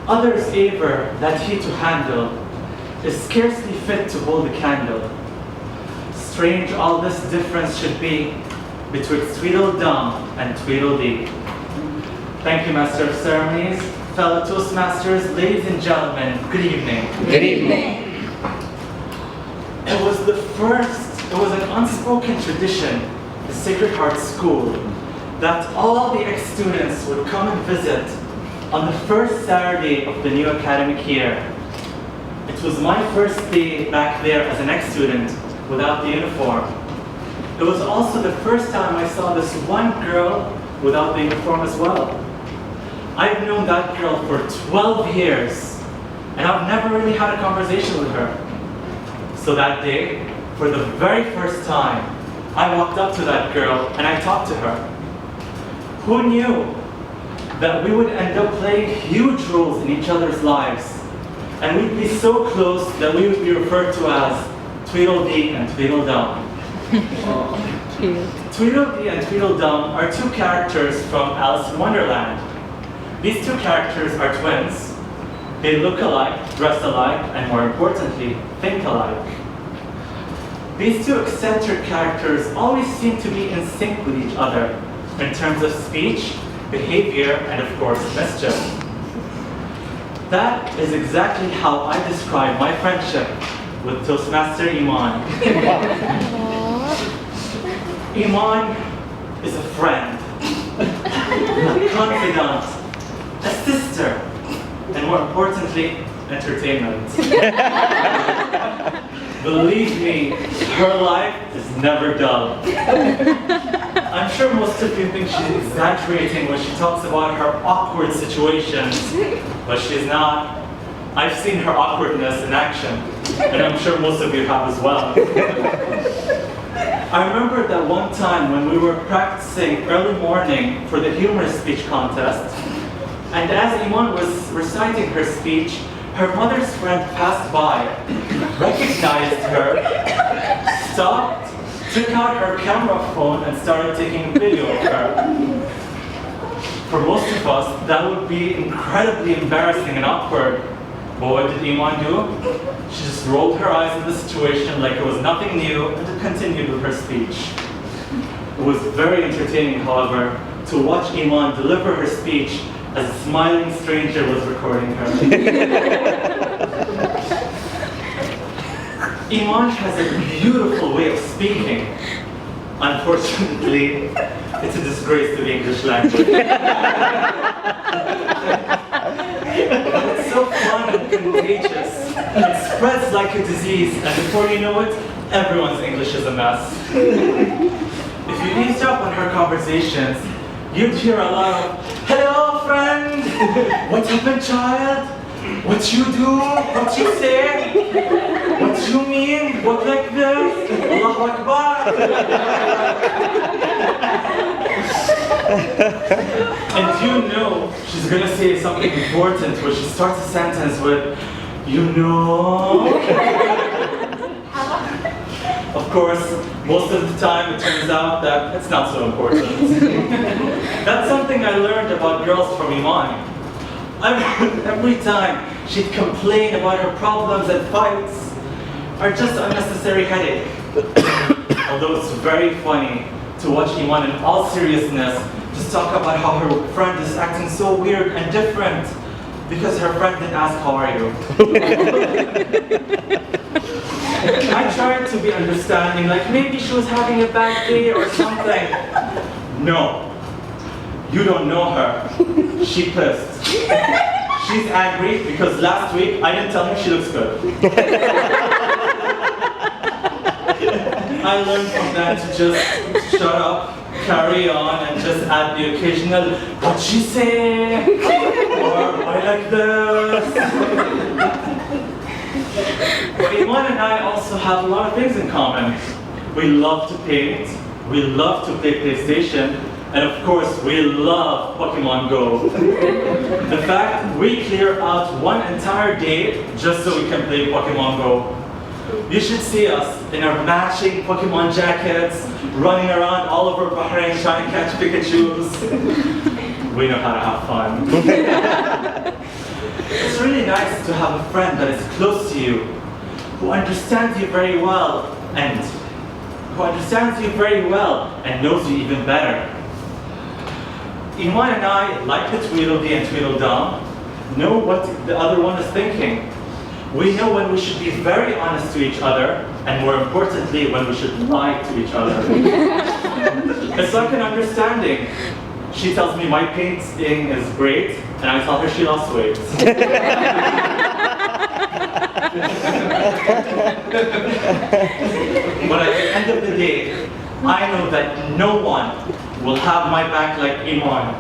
Others aver that he to handle is scarcely fit to hold a candle. Strange all this difference should be betwixt Tweedle Dum and Tweedle Dee. Thank you, Master of Ceremonies, fellow Toastmasters, ladies and gentlemen, good evening. Good evening. It was an unspoken tradition, the Sacred Heart School, that all the ex-students would come and visit on the first Saturday of the new academic year. It was my first day back there as an ex-student without the uniform. It was also the first time I saw this one girl without the uniform as well. I've known that girl for 12 years, and I've never really had a conversation with her. So that day, for the very first time, I walked up to that girl and I talked to her. Who knew that we would end up playing huge roles in each other's lives, and we'd be so close that we would be referred to as Tweedle Dee and Tweedle Dum. Tweedle Dee and Tweedle Dum are two characters from Alice in Wonderland. These two characters are twins. They look alike, dress alike, and more importantly, think alike. These two eccentric characters always seem to be in sync with each other in terms of speech, behavior, and of course, mischief. That is exactly how I describe my friendship with Toastmaster Iman. Iman is a friend, a confidant, a sister, and more importantly, entertainment. Believe me, her life is never dull. I'm sure most of you think she's exaggerating when she talks about her awkward situations, but she's not. I've seen her awkwardness in action, and I'm sure most of you have as well. I remember that one time when we were practicing early morning for the humorous speech contest, and as Iman was reciting her speech, her mother's friend passed by, recognized her, stopped, took out her camera phone and started taking a video of her. For most of us, that would be incredibly embarrassing and awkward. But what did Iman do? She just rolled her eyes at the situation like it was nothing new and continued with her speech. It was very entertaining, however, to watch Iman deliver her speech as a smiling stranger was recording her. Iman has a beautiful way of speaking. Unfortunately, it's a disgrace to the English language. But it's so fun and contagious. It spreads like a disease, and before you know it, everyone's English is a mess. If you eavesdrop on her conversations, you'd hear a lot of, "Hello, friend! What happened, child? What you do? What you say? What you mean? What like this? Allahu Akbar!" And you know she's going to say something important when she starts a sentence with, "You know." Of course, most of the time it turns out that it's not so important. That's something I learned about girls from Iman. Every time she'd complain about her problems and fights are just unnecessary headache. Although it's very funny to watch Iman in all seriousness just talk about how her friend is acting so weird and different because her friend didn't ask, "How are you?" I tried to be understanding, like maybe she was having a bad day or something. No, you don't know her. She pissed. She's angry because last week I didn't tell her she looks good. I learned from that to just shut up, carry on, and just add the occasional, "What'd she say?" or "Why like this?" But Iman and I also have a lot of things in common. We love to paint, we love to play PlayStation, and of course, we love Pokemon Go. The fact we clear out one entire day just so we can play Pokemon Go. You should see us in our matching Pokemon jackets, running around all over Bahrain trying to catch Pikachus. We know how to have fun. nice to have a friend that is close to you, who understands you very well and knows you even better. Iman and I, like the Tweedledee and Tweedle Dum, know what the other one is thinking. We know when we should be very honest to each other, and more importantly, when we should lie to each other. It's like an understanding. She tells me my painting is great, and I tell her she lost weight. But at the end of the day, I know that no one will have my back like Iman.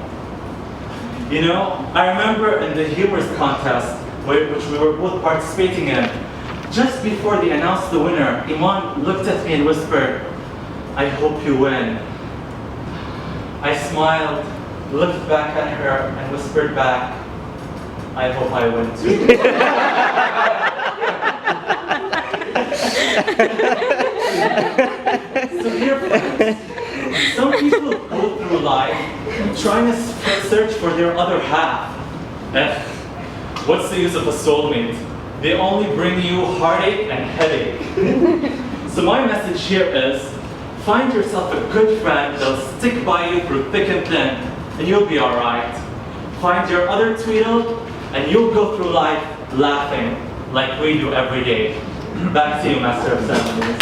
You know, I remember in the humorous contest, which we were both participating in, just before they announced the winner, Iman looked at me and whispered, "I hope you win." I smiled, looked back at her, and whispered back, "I hope I win too." So dear friends, some people go through life trying to search for their other half. What's the use of a soulmate? They only bring you heartache and headache. So my message here is, find yourself a good friend that'll stick by you through thick and thin, and you'll be alright. Find your other Tweedle, and you'll go through life laughing like we do every day. Back to you, Master of Ceremonies.